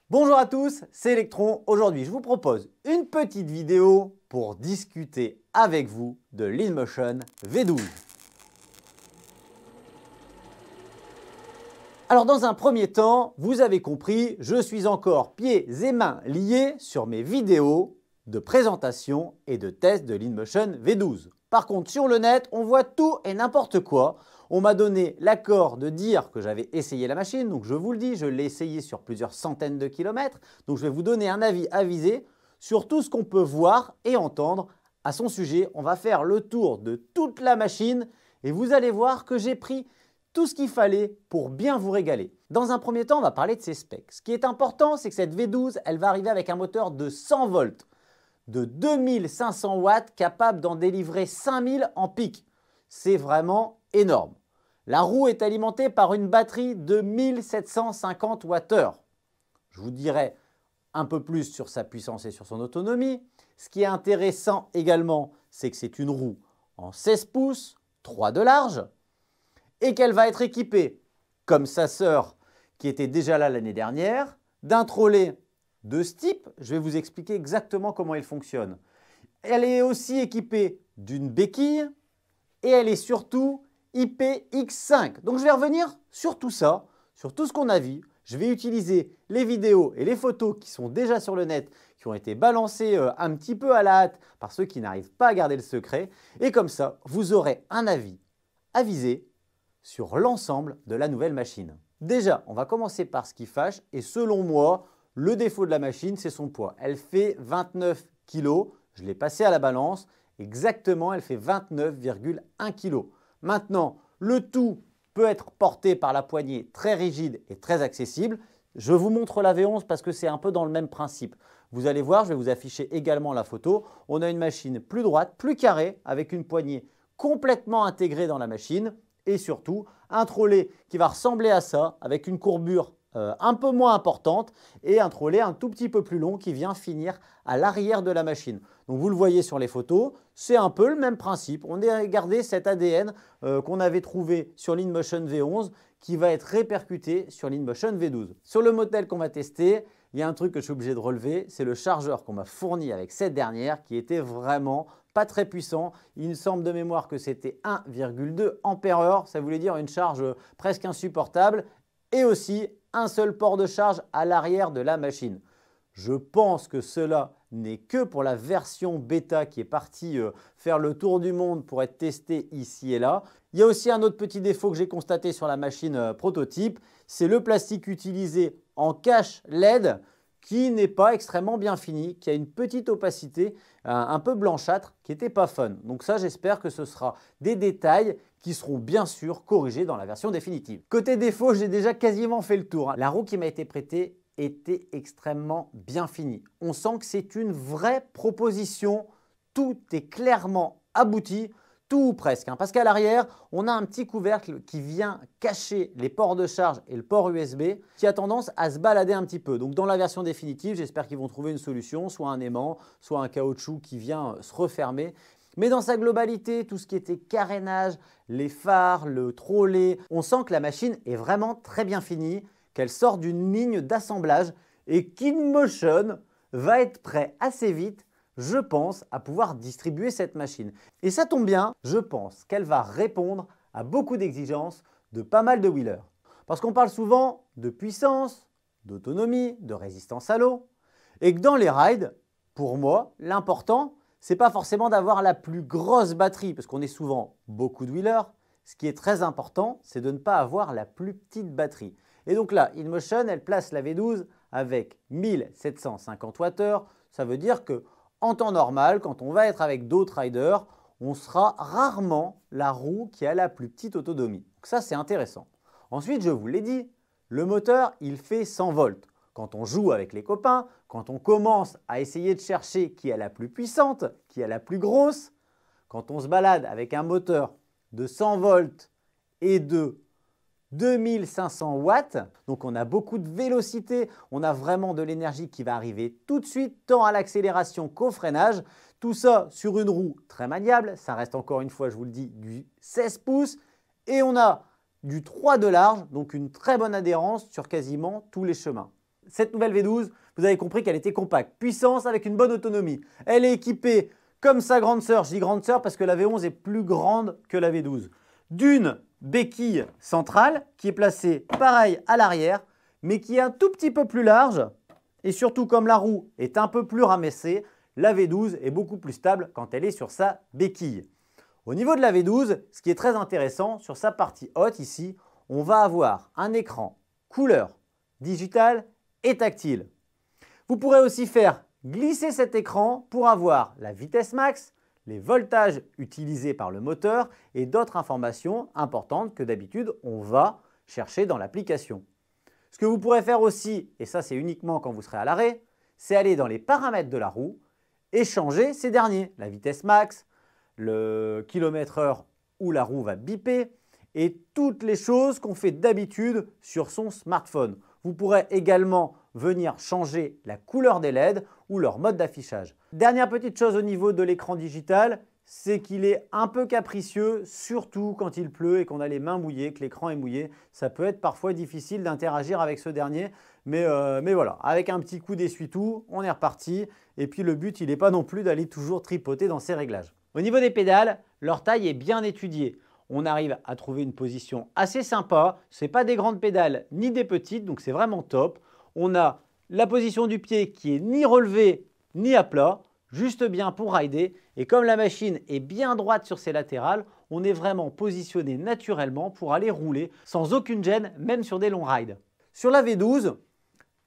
Bonjour à tous, c'est Electron. Aujourd'hui, je vous propose une petite vidéo pour discuter avec vous de l'InMotion V12. Alors dans un premier temps, vous avez compris, je suis encore pieds et mains liés sur mes vidéos de présentation et de test de l'InMotion V12. Par contre, sur le net, on voit tout et n'importe quoi. On m'a donné l'accord de dire que j'avais essayé la machine, donc je vous le dis, je l'ai essayé sur plusieurs centaines de kilomètres. Donc je vais vous donner un avis avisé sur tout ce qu'on peut voir et entendre à son sujet. On va faire le tour de toute la machine et vous allez voir que j'ai pris tout ce qu'il fallait pour bien vous régaler. Dans un premier temps, on va parler de ses specs. Ce qui est important, c'est que cette V12, elle va arriver avec un moteur de 100 volts, de 2500 watts, capable d'en délivrer 5000 en pic. C'est vraiment énorme. La roue est alimentée par une batterie de 1750 Wh. Je vous dirai un peu plus sur sa puissance et sur son autonomie. Ce qui est intéressant également, c'est que c'est une roue en 16 pouces, 3 de large, et qu'elle va être équipée, comme sa sœur qui était déjà là l'année dernière, d'un trolley de ce type. Je vais vous expliquer exactement comment il fonctionne. Elle est aussi équipée d'une béquille et elle est surtout IPX5. Donc je vais revenir sur tout ça, sur tout ce qu'on a vu. Je vais utiliser les vidéos et les photos qui sont déjà sur le net, qui ont été balancées un petit peu à la hâte par ceux qui n'arrivent pas à garder le secret. Et comme ça, vous aurez un avis avisé sur l'ensemble de la nouvelle machine. Déjà, on va commencer par ce qui fâche. Et selon moi, le défaut de la machine, c'est son poids. Elle fait 29 kg. Je l'ai passé à la balance. Exactement, elle fait 29,1 kg. Maintenant, le tout peut être porté par la poignée très rigide et très accessible. Je vous montre la V11 parce que c'est un peu dans le même principe. Vous allez voir, je vais vous afficher également la photo. On a une machine plus droite, plus carrée, avec une poignée complètement intégrée dans la machine et surtout un trolley qui va ressembler à ça avec une courbure un peu moins importante et un trolley un tout petit peu plus long qui vient finir à l'arrière de la machine. Donc vous le voyez sur les photos, c'est un peu le même principe. On a gardé cet ADN qu'on avait trouvé sur l'InMotion V11 qui va être répercuté sur l'InMotion V12. Sur le modèle qu'on va tester, il y a un truc que je suis obligé de relever, c'est le chargeur qu'on m'a fourni avec cette dernière qui était vraiment pas très puissant. Il me semble de mémoire que c'était 1,2 ampères-heure. Ça voulait dire une charge presque insupportable et aussi un seul port de charge à l'arrière de la machine. Je pense que cela n'est que pour la version bêta qui est partie faire le tour du monde pour être testée ici et là. Il y a aussi un autre petit défaut que j'ai constaté sur la machine prototype, c'est le plastique utilisé en cache LED qui n'est pas extrêmement bien fini, qui a une petite opacité un peu blanchâtre qui n'était pas fun. Donc ça, j'espère que ce sera des détails qui seront bien sûr corrigés dans la version définitive. Côté défaut, j'ai déjà quasiment fait le tour. La roue qui m'a été prêtée était extrêmement bien finie. On sent que c'est une vraie proposition. Tout est clairement abouti. Tout ou presque, parce qu'à l'arrière, on a un petit couvercle qui vient cacher les ports de charge et le port USB qui a tendance à se balader un petit peu. Donc dans la version définitive, j'espère qu'ils vont trouver une solution, soit un aimant, soit un caoutchouc qui vient se refermer. Mais dans sa globalité, tout ce qui était carénage, les phares, le trolley, on sent que la machine est vraiment très bien finie, qu'elle sort d'une ligne d'assemblage et qu'InMotion va être prêt assez vite, je pense, à pouvoir distribuer cette machine. Et ça tombe bien, je pense qu'elle va répondre à beaucoup d'exigences de pas mal de wheelers. Parce qu'on parle souvent de puissance, d'autonomie, de résistance à l'eau. Et que dans les rides, pour moi, l'important, ce n'est pas forcément d'avoir la plus grosse batterie, parce qu'on est souvent beaucoup de wheelers. Ce qui est très important, c'est de ne pas avoir la plus petite batterie. Et donc là, InMotion, elle place la V12 avec 1750 Wh. Ça veut dire que en temps normal, quand on va être avec d'autres riders, on sera rarement la roue qui a la plus petite autonomie. Donc ça, c'est intéressant. Ensuite, je vous l'ai dit, le moteur, il fait 100 volts. Quand on joue avec les copains, quand on commence à essayer de chercher qui est la plus puissante, qui est la plus grosse, quand on se balade avec un moteur de 100 volts et de 2500 watts, donc on a beaucoup de vélocité, on a vraiment de l'énergie qui va arriver tout de suite, tant à l'accélération qu'au freinage. Tout ça sur une roue très maniable, ça reste encore une fois, je vous le dis, du 16 pouces et on a du 3 de large, donc une très bonne adhérence sur quasiment tous les chemins. cette nouvelle V12, vous avez compris qu'elle était compacte, puissance avec une bonne autonomie. Elle est équipée comme sa grande sœur, je dis grande sœur parce que la V11 est plus grande que la V12, d'une béquille centrale qui est placée pareil à l'arrière, mais qui est un tout petit peu plus large. Et surtout, comme la roue est un peu plus ramassée, la V12 est beaucoup plus stable quand elle est sur sa béquille. Au niveau de la V12, ce qui est très intéressant, sur sa partie haute ici, on va avoir un écran couleur, digital et tactile. Vous pourrez aussi faire glisser cet écran pour avoir la vitesse max, les voltages utilisés par le moteur et d'autres informations importantes que d'habitude on va chercher dans l'application. Ce que vous pourrez faire aussi, et ça c'est uniquement quand vous serez à l'arrêt, c'est aller dans les paramètres de la roue et changer ces derniers, la vitesse max, le kilomètre/heure où la roue va biper et toutes les choses qu'on fait d'habitude sur son smartphone. Vous pourrez également venir changer la couleur des LED ou leur mode d'affichage. Dernière petite chose au niveau de l'écran digital, c'est qu'il est un peu capricieux, surtout quand il pleut et qu'on a les mains mouillées, que l'écran est mouillé. Ça peut être parfois difficile d'interagir avec ce dernier, mais voilà, avec un petit coup d'essuie-tout, on est reparti. Et puis le but, il n'est pas non plus d'aller toujours tripoter dans ces réglages. Au niveau des pédales, leur taille est bien étudiée. On arrive à trouver une position assez sympa. Ce n'est pas des grandes pédales ni des petites, donc c'est vraiment top. On a la position du pied qui est ni relevée ni à plat, juste bien pour rider. Et comme la machine est bien droite sur ses latérales, on est vraiment positionné naturellement pour aller rouler sans aucune gêne, même sur des longs rides. Sur la V12,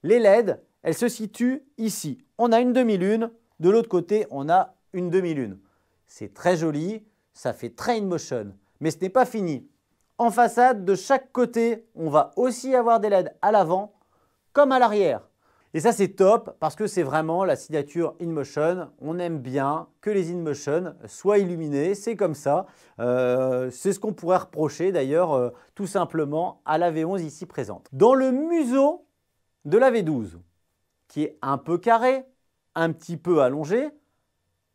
les LED, elles se situent ici. On a une demi-lune, de l'autre côté, on a une demi-lune. C'est très joli, ça fait très InMotion. Mais ce n'est pas fini. En façade, de chaque côté, on va aussi avoir des LED à l'avant comme à l'arrière. Et ça, c'est top parce que c'est vraiment la signature InMotion. On aime bien que les InMotion soient illuminés, c'est comme ça. C'est ce qu'on pourrait reprocher d'ailleurs tout simplement à la V11 ici présente. Dans le museau de la V12, qui est un peu carré, un petit peu allongé,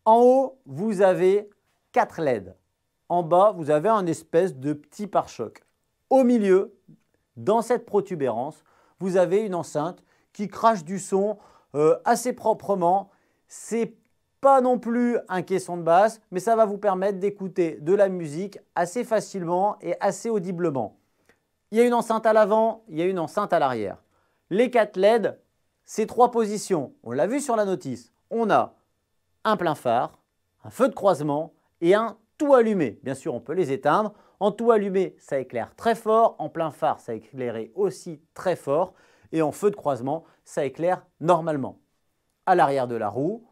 en haut, vous avez 4 LED. En bas, vous avez un espèce de petit pare-choc. Au milieu, dans cette protubérance, vous avez une enceinte qui crache du son assez proprement. C'est pas non plus un caisson de basse, mais ça va vous permettre d'écouter de la musique assez facilement et assez audiblement. Il y a une enceinte à l'avant, il y a une enceinte à l'arrière. Les 4 LED, c'est 3 positions. On l'a vu sur la notice. On a un plein phare, un feu de croisement et un tout allumé. Bien sûr, on peut les éteindre. En tout allumé, ça éclaire très fort. En plein phare, ça éclairait aussi très fort. Et en feu de croisement, ça éclaire normalement. À l'arrière de la roue,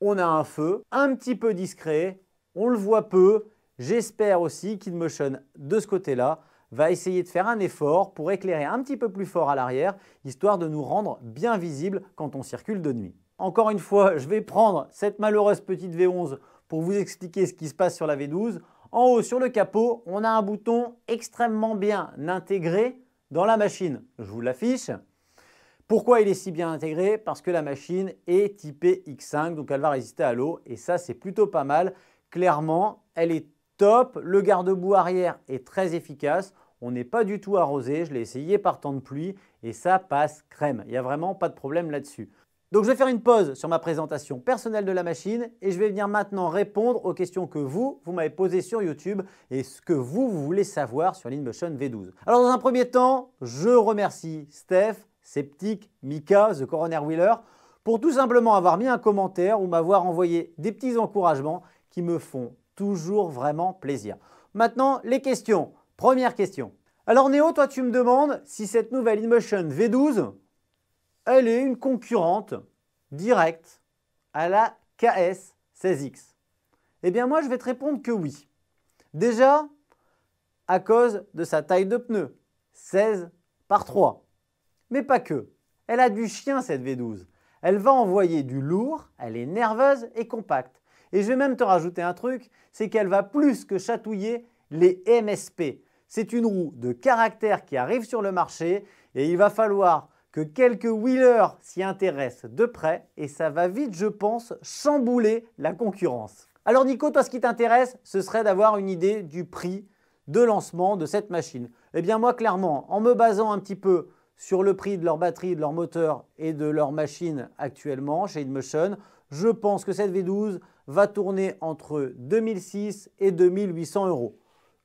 on a un feu un petit peu discret. On le voit peu. J'espère aussi qu'InMotion, de ce côté-là, va essayer de faire un effort pour éclairer un petit peu plus fort à l'arrière, histoire de nous rendre bien visibles quand on circule de nuit. Encore une fois, je vais prendre cette malheureuse petite V11 pour vous expliquer ce qui se passe sur la V12. En haut, sur le capot, on a un bouton extrêmement bien intégré dans la machine. Je vous l'affiche. Pourquoi il est si bien intégré? Parce que la machine est typée X5, donc elle va résister à l'eau. Et ça, c'est plutôt pas mal. Clairement, elle est top. Le garde-boue arrière est très efficace. On n'est pas du tout arrosé. Je l'ai essayé par temps de pluie et ça passe crème. Il n'y a vraiment pas de problème là-dessus. Donc, je vais faire une pause sur ma présentation personnelle de la machine et je vais venir maintenant répondre aux questions que vous m'avez posées sur YouTube et ce que vous voulez savoir sur l'InMotion V12. Alors, dans un premier temps, je remercie Steph, Sceptic, Mika, The Coroner Wheeler pour tout simplement avoir mis un commentaire ou m'avoir envoyé des petits encouragements qui me font toujours vraiment plaisir. Maintenant, les questions. Première question. Alors Néo, toi tu me demandes si cette nouvelle InMotion V12, elle est une concurrente directe à la KS16X. Eh bien moi je vais te répondre que oui. Déjà, à cause de sa taille de pneu, 16 par 3. Mais pas que. Elle a du chien cette V12. Elle va envoyer du lourd, elle est nerveuse et compacte. Et je vais même te rajouter un truc, c'est qu'elle va plus que chatouiller les MSP. C'est une roue de caractère qui arrive sur le marché et il va falloir que quelques wheelers s'y intéressent de près et ça va vite, je pense, chambouler la concurrence. Alors Nico, toi ce qui t'intéresse, ce serait d'avoir une idée du prix de lancement de cette machine. Eh bien moi clairement, en me basant un petit peu sur le prix de leur batterie, de leur moteur et de leur machine actuellement chez InMotion, je pense que cette V12 va tourner entre 2006 et 2800 €.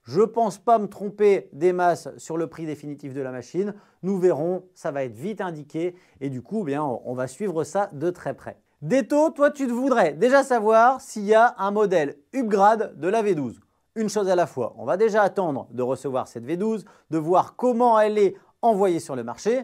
Je ne pense pas me tromper des masses sur le prix définitif de la machine. Nous verrons, ça va être vite indiqué et du coup, bien, on va suivre ça de très près. Déto, toi, tu voudrais déjà savoir s'il y a un modèle upgrade de la V12. Une chose à la fois, on va déjà attendre de recevoir cette V12, de voir comment elle est envoyée sur le marché.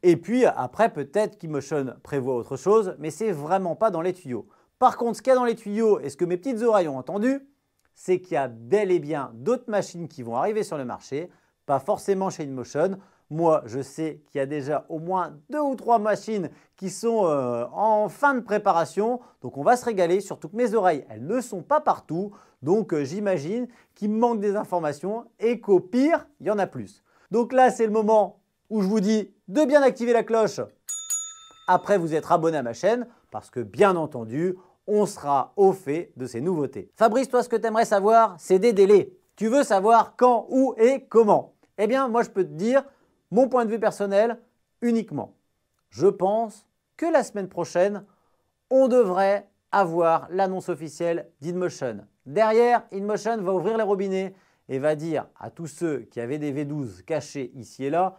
Et puis après, peut-être qu'InMotion prévoit autre chose, mais ce n'est vraiment pas dans les tuyaux. Par contre, ce qu'il y a dans les tuyaux et ce que mes petites oreilles ont entendu, c'est qu'il y a bel et bien d'autres machines qui vont arriver sur le marché, pas forcément chez InMotion. Moi, je sais qu'il y a déjà au moins 2 ou 3 machines qui sont en fin de préparation. Donc, on va se régaler, surtout que mes oreilles, elles ne sont pas partout. Donc, j'imagine qu'il me manque des informations et qu'au pire, il y en a plus. Donc là, c'est le moment où je vous dis de bien activer la cloche après vous être abonné à ma chaîne parce que, bien entendu, on sera au fait de ces nouveautés. Fabrice, toi, ce que tu aimerais savoir, c'est des délais. Tu veux savoir quand, où et comment. Eh bien, moi, je peux te dire mon point de vue personnel uniquement. Je pense que la semaine prochaine, on devrait avoir l'annonce officielle d'InMotion. Derrière, InMotion va ouvrir les robinets et va dire à tous ceux qui avaient des V12 cachés ici et là,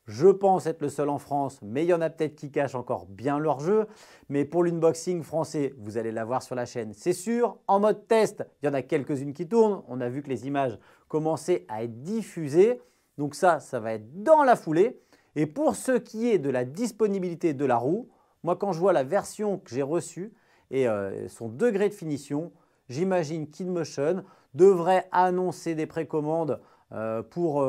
je pense être le seul en France, mais il y en a peut-être qui cachent encore bien leur jeu. Mais pour l'unboxing français, vous allez l'avoir sur la chaîne, c'est sûr. En mode test, il y en a quelques-unes qui tournent. On a vu que les images commençaient à être diffusées. Donc ça va être dans la foulée. Et pour ce qui est de la disponibilité de la roue, moi quand je vois la version que j'ai reçue et son degré de finition, j'imagine qu'InMotion devrait annoncer des précommandes pour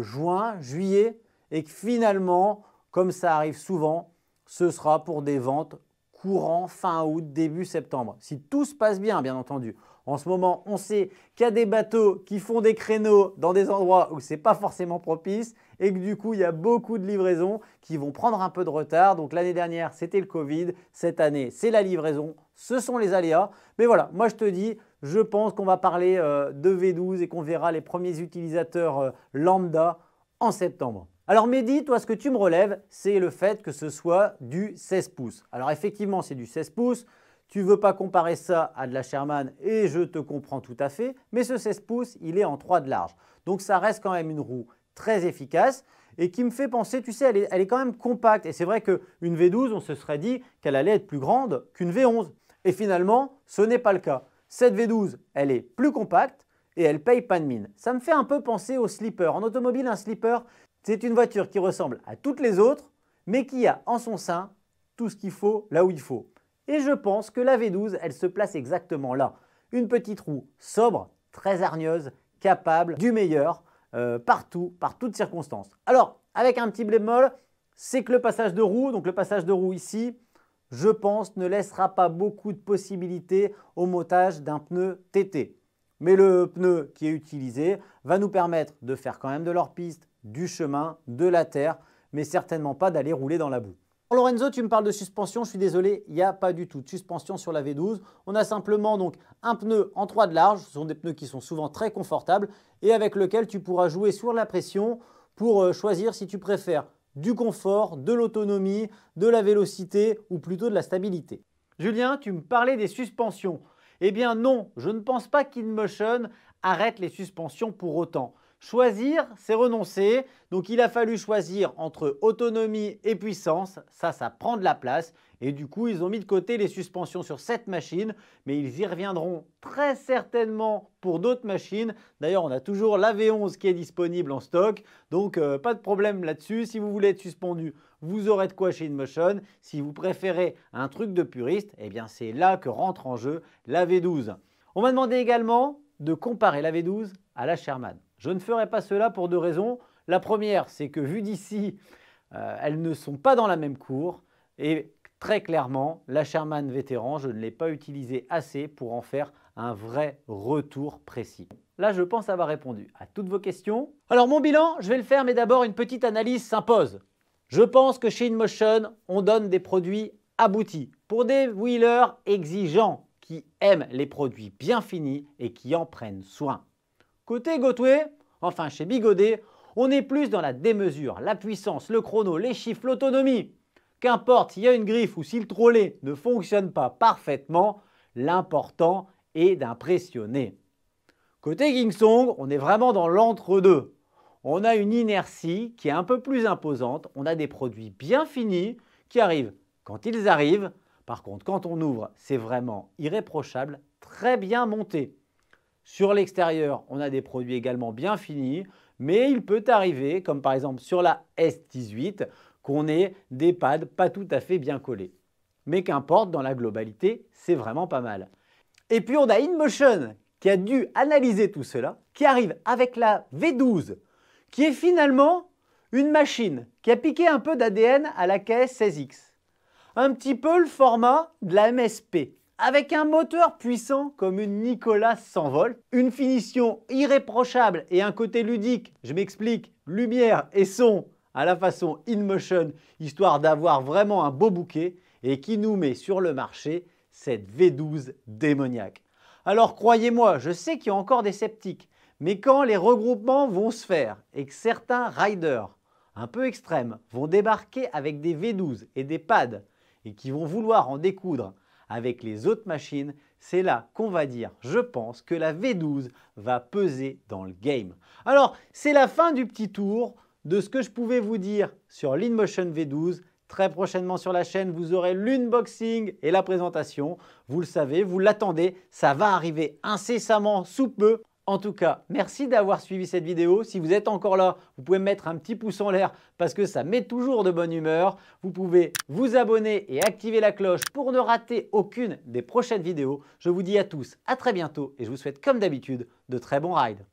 juin, juillet. Et que finalement, comme ça arrive souvent, ce sera pour des ventes courant fin août, début septembre. Si tout se passe bien, bien entendu. En ce moment, on sait qu'il y a des bateaux qui font des créneaux dans des endroits où ce n'est pas forcément propice et que du coup, il y a beaucoup de livraisons qui vont prendre un peu de retard. Donc l'année dernière, c'était le Covid. Cette année, c'est la livraison. Ce sont les aléas. Mais voilà, moi je te dis, je pense qu'on va parler de V12 et qu'on verra les premiers utilisateurs lambda en septembre. Alors Mehdi, toi ce que tu me relèves, c'est le fait que ce soit du 16 pouces. Alors effectivement, c'est du 16 pouces. Tu ne veux pas comparer ça à de la Sherman et je te comprends tout à fait. Mais ce 16 pouces, il est en 3 de large. Donc ça reste quand même une roue très efficace et qui me fait penser, tu sais, elle est quand même compacte. Et c'est vrai qu'une V12, on se serait dit qu'elle allait être plus grande qu'une V11. Et finalement, ce n'est pas le cas. Cette V12, elle est plus compacte et elle paye pas de mine. Ça me fait un peu penser au slipper. En automobile, un slipper, c'est une voiture qui ressemble à toutes les autres, mais qui a en son sein tout ce qu'il faut là où il faut. Et je pense que la V12, elle se place exactement là. Une petite roue sobre, très hargneuse, capable du meilleur partout, par toutes circonstances. Alors, avec un petit bémol, c'est que le passage de roue, donc le passage de roue ici, je pense ne laissera pas beaucoup de possibilités au montage d'un pneu TT. Mais le pneu qui est utilisé va nous permettre de faire quand même de l'hors-piste, du chemin, de la terre, mais certainement pas d'aller rouler dans la boue. Lorenzo, tu me parles de suspension, je suis désolé, il n'y a pas du tout de suspension sur la V12. On a simplement donc un pneu en 3 de large, ce sont des pneus qui sont souvent très confortables et avec lequel tu pourras jouer sur la pression pour choisir si tu préfères du confort, de l'autonomie, de la vélocité ou plutôt de la stabilité. Julien, tu me parlais des suspensions. Eh bien non, je ne pense pas qu'InMotion arrête les suspensions pour autant. Choisir, c'est renoncer. Donc, il a fallu choisir entre autonomie et puissance. Ça prend de la place. Et du coup, ils ont mis de côté les suspensions sur cette machine. Mais ils y reviendront très certainement pour d'autres machines. D'ailleurs, on a toujours la V11 qui est disponible en stock. Donc, pas de problème là-dessus. Si vous voulez être suspendu, vous aurez de quoi chez InMotion. Si vous préférez un truc de puriste, eh bien, c'est là que rentre en jeu la V12. On m'a demandé également de comparer la V12 à la Sherman. Je ne ferai pas cela pour 2 raisons. La première, c'est que vu d'ici, elles ne sont pas dans la même cour. Et très clairement, la Sherman Vétéran, je ne l'ai pas utilisée assez pour en faire un vrai retour précis. Là, je pense avoir répondu à toutes vos questions. Alors, mon bilan, je vais le faire, mais d'abord, une petite analyse s'impose. Je pense que chez InMotion, on donne des produits aboutis pour des wheelers exigeants qui aiment les produits bien finis et qui en prennent soin. Côté Gotway, enfin chez Bigodet, On est plus dans la démesure, la puissance, le chrono, les chiffres, l'autonomie. Qu'importe s'il y a une griffe ou si le trolley ne fonctionne pas parfaitement, l'important est d'impressionner. Côté Kingsong, on est vraiment dans l'entre-deux. On a une inertie qui est un peu plus imposante, on a des produits bien finis qui arrivent quand ils arrivent. Par contre, quand on ouvre, c'est vraiment irréprochable, très bien monté. Sur l'extérieur, on a des produits également bien finis, mais il peut arriver, comme par exemple sur la S18, qu'on ait des pads pas tout à fait bien collés. Mais qu'importe, dans la globalité, c'est vraiment pas mal. Et puis on a InMotion qui a dû analyser tout cela, qui arrive avec la V12, qui est finalement une machine qui a piqué un peu d'ADN à la KS16X. Un petit peu le format de la MSP, avec un moteur puissant comme une Nikola 100 volts, une finition irréprochable et un côté ludique, je m'explique, lumière et son à la façon InMotion, histoire d'avoir vraiment un beau bouquet et qui nous met sur le marché cette V12 démoniaque. Alors croyez-moi, je sais qu'il y a encore des sceptiques, mais quand les regroupements vont se faire et que certains riders un peu extrêmes vont débarquer avec des V12 et des pads et qui vont vouloir en découdre avec les autres machines, c'est là qu'on va dire, je pense, que la V12 va peser dans le game. Alors, c'est la fin du petit tour de ce que je pouvais vous dire sur l'InMotion V12. Très prochainement sur la chaîne, vous aurez l'unboxing et la présentation. Vous le savez, vous l'attendez, ça va arriver incessamment sous peu. En tout cas, merci d'avoir suivi cette vidéo. Si vous êtes encore là, vous pouvez mettre un petit pouce en l'air parce que ça met toujours de bonne humeur. Vous pouvez vous abonner et activer la cloche pour ne rater aucune des prochaines vidéos. Je vous dis à tous à très bientôt et je vous souhaite comme d'habitude de très bons rides.